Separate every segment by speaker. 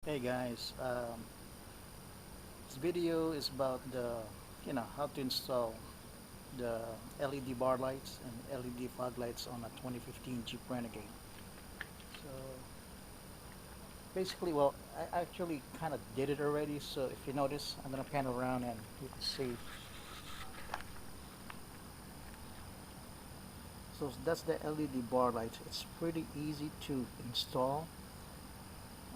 Speaker 1: Hey guys, this video is about how to install the LED bar lights and LED fog lights on a 2015 Jeep Renegade. So basically, well, I actually kind of did it already. So if you notice, I'm gonna pan around and you can see. So that's the LED bar lights. It's pretty easy to install.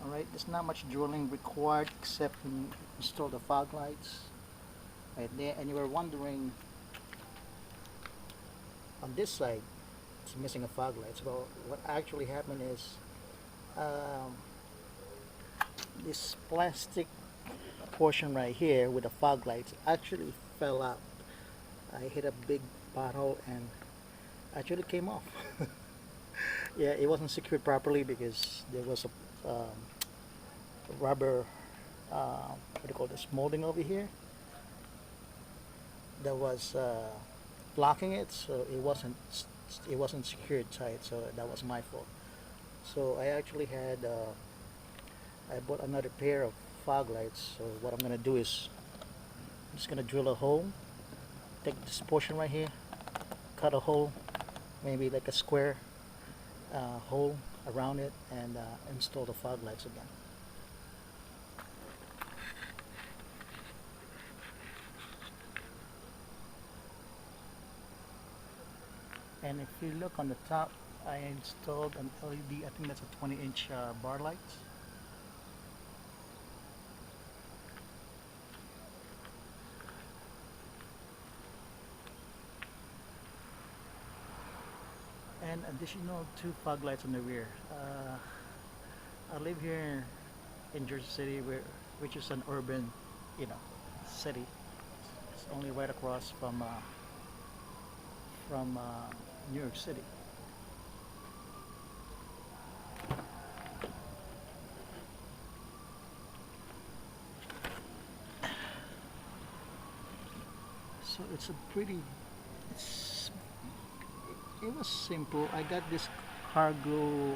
Speaker 1: All right, there's not much drilling required except install the fog lights right there. And you were wondering, on this side it's missing a fog light. So what actually happened is, um, this plastic portion right here with the fog lights actually fell out. I hit a big pothole and actually came off. Yeah, it wasn't secured properly because there was a rubber, what do you call this, molding over here that was blocking it, so it wasn't secured tight. So that was my fault. So I actually had I bought another pair of fog lights. So what I'm gonna do is I'm just gonna drill a hole, take this portion right here, cut a hole, maybe like a square hole around it, and install the fog lights again. And if you look on the top, I installed an LED. I think that's a 20-inch bar lights. And additional two fog lights on the rear. I live here in Jersey City, which is an urban, you know, city. It's only right across from New York City. So it's a pretty, it's, it was simple. I got this cargo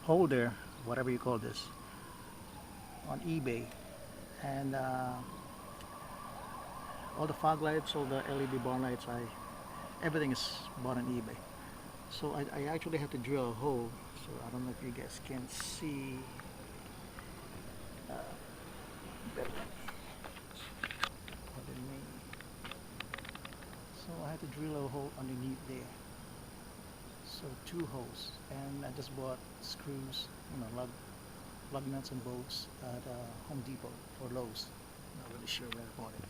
Speaker 1: holder, whatever you call this, on eBay, and all the fog lights, all the LED bar lights, everything is bought on eBay. So I actually have to drill a hole. So I don't know if you guys can see better. Pardon me. So I had to drill a hole underneath there. So two holes, and I just bought screws, lug nuts and bolts at Home Depot or Lowe's. Not really sure where I bought it.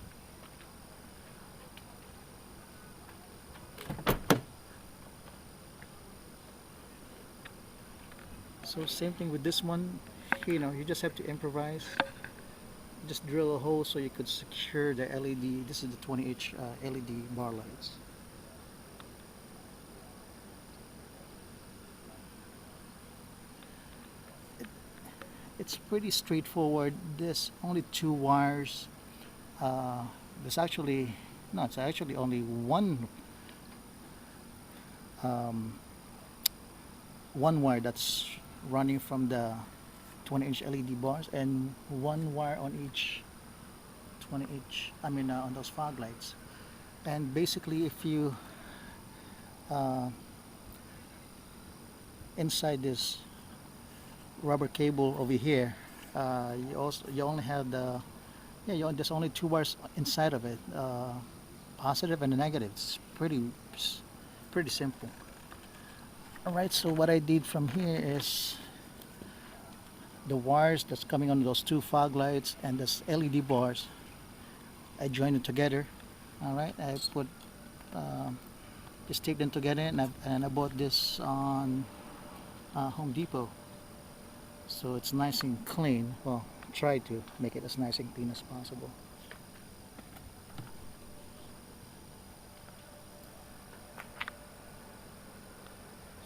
Speaker 1: So same thing with this one. You just have to improvise. Just drill a hole so you could secure the LED. This is the 20-inch LED bar lights. It's pretty straightforward. There's only two wires. Uh, there's actually no, it's actually only um, one wire that's running from the 20-inch LED bars, and one wire on each 20-inch. On those fog lights. And basically, if you uh, inside this rubber cable over here, you only have there's only two wires inside of it, positive and a negative. It's pretty simple. All right, so what I did from here is the wires that's coming on those two fog lights and this LED bars, I joined it together. All right, I put just tape them together, and I bought this on Home Depot. So it's nice and clean. Well, try to make it as nice and clean as possible.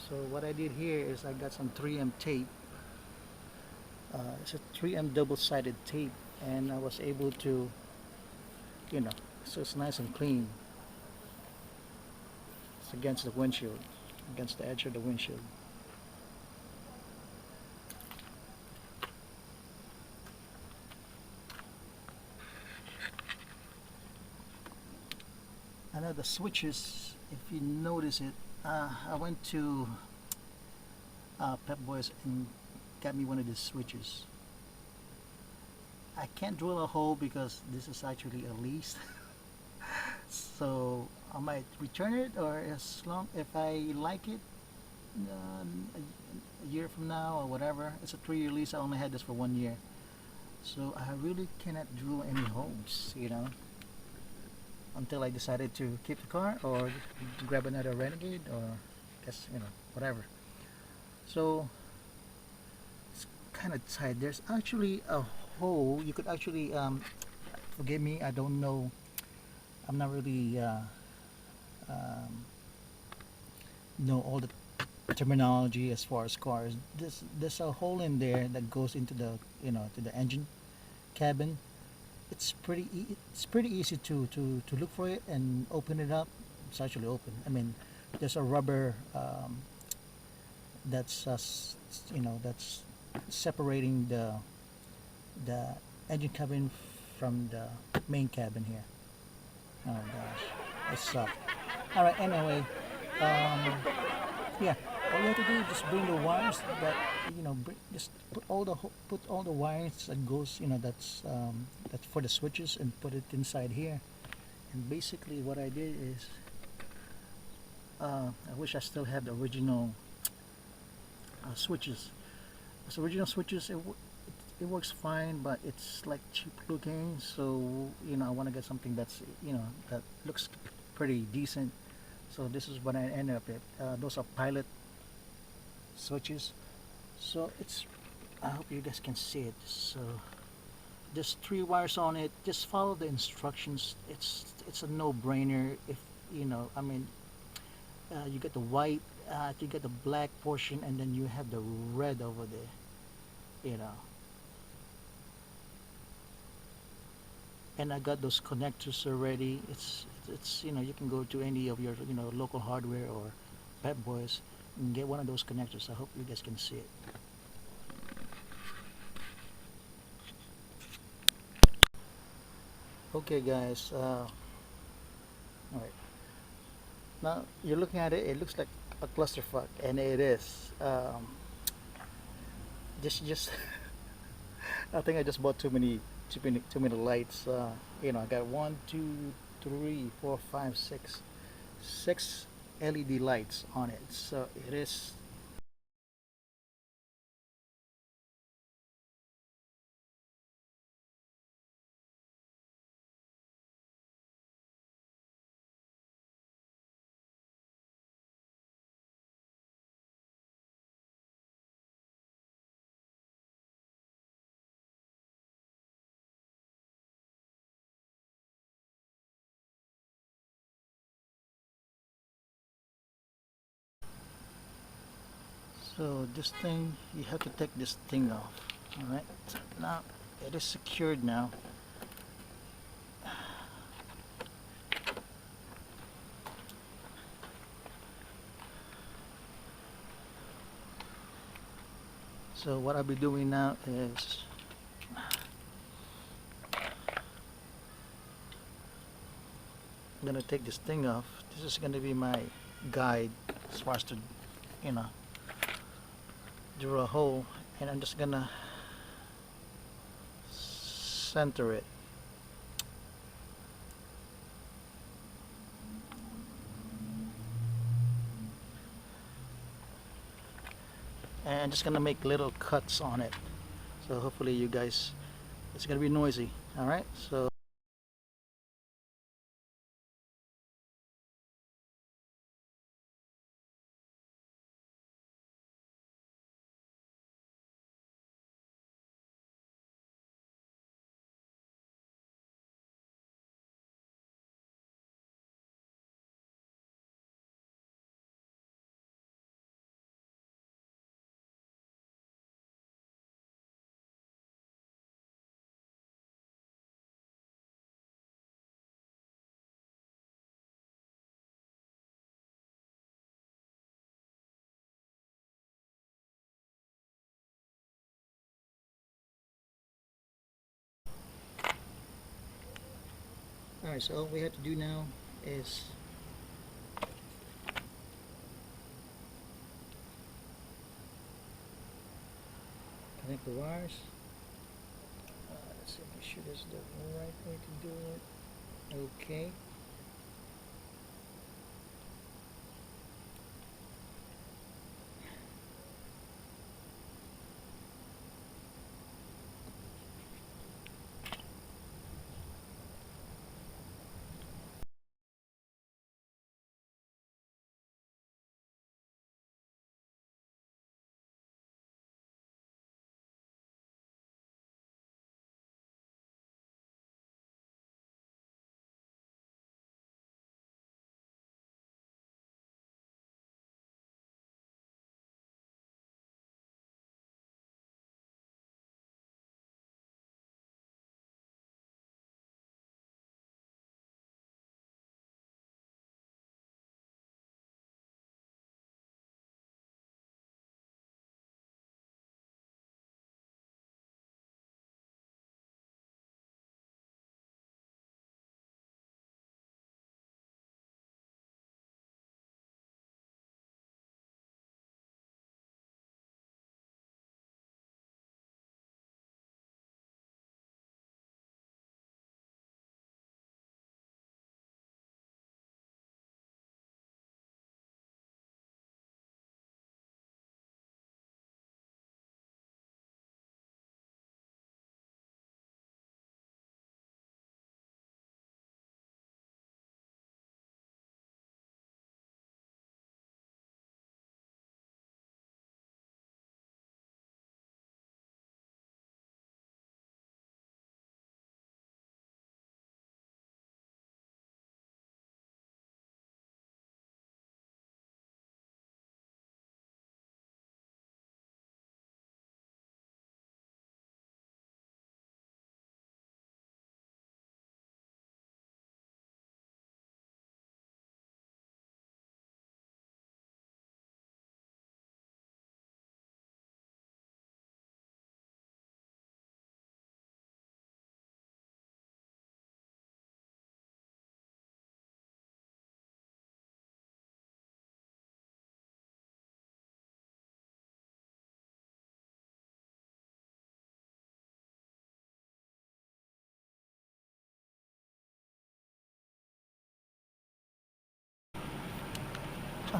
Speaker 1: So what I did here is I got some 3M tape. It's a 3M double-sided tape, and I was able to, so it's nice and clean. It's against the windshield, against the edge of the windshield. the switches, if you notice it, I went to Pep Boys and got me one of these switches. I can't drill a hole because this is actually a lease. So I might return it, or as long if I like it, a year from now or whatever. It's a 3-year lease. I only had this for 1 year, so I really cannot drill any holes, until I decided to keep the car or grab another Renegade, or guess whatever. So it's kind of tight. There's actually a hole. You could actually forgive me. I don't know. I'm not really um, know all the terminology as far as cars. There's a hole in there that goes into the to the engine cabin. It's pretty easy to look for it and open it up. It's actually open. I mean, there's a rubber that's that's separating the engine cabin from the main cabin here. Oh gosh, it sucked. All right. Anyway, um, yeah. All you have to do is just bring the wires that just put all the wires that goes that's for the switches, and put it inside here. And basically, what I did is I wish I still had the original switches. Those original switches, it works fine, but it's like cheap looking. So I want to get something that's that looks pretty decent. So this is what I ended up with. Those are pilot switches. So I hope you guys can see it. So there's 3 wires on it. Just follow the instructions. It's a no-brainer. If I mean, you get the white, you get the black portion, and then you have the red over there. And I got those connectors already. It's you can go to any of your local hardware or Pep Boys and get one of those connectors. I hope you guys can see it. Okay, guys. All right. Now you're looking at it. It looks like a clusterfuck, and it is. Just I think I just bought too many lights. I got one, two, three, four, five, six LED lights on it. So it is. So this thing, you have to take this thing off. All right. Now it is secured now. So what I'll be doing now is I'm gonna take this thing off. This is gonna be my guide as far as to you know drill a hole, and I'm just gonna center it. And I'm just gonna make little cuts on it. So hopefully you guys, it's gonna be noisy. All right. So. Alright, so all we have to do now is connect the wires. Let's see, make sure this is the right way to do it. Okay.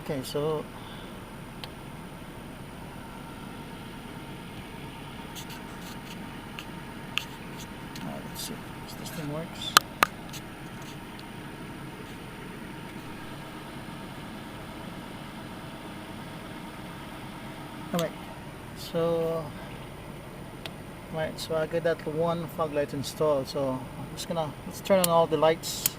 Speaker 1: Okay, so let's see if this thing works. Alright, so I got that one fog light installed, so I'm just gonna, let's turn on all the lights.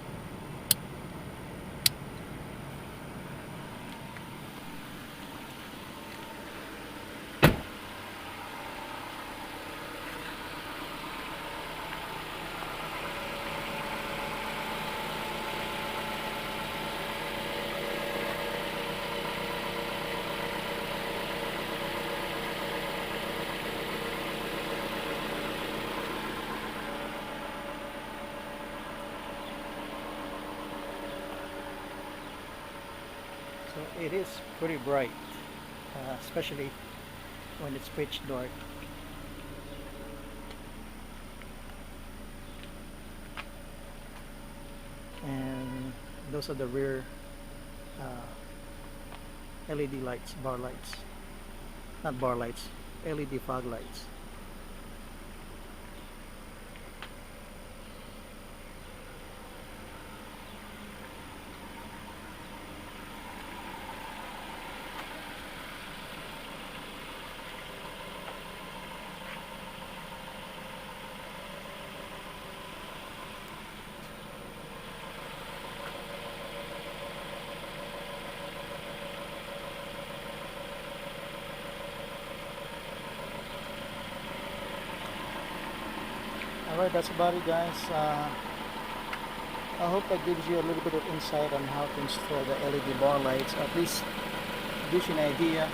Speaker 1: So it is pretty bright, especially when it's pitch dark. And those are the rear LED lights, bar lights, not bar lights, LED fog lights. Alright, that's about it, guys. I hope that gives you a little bit of insight on how to install the LED bar lights, at least gives you an idea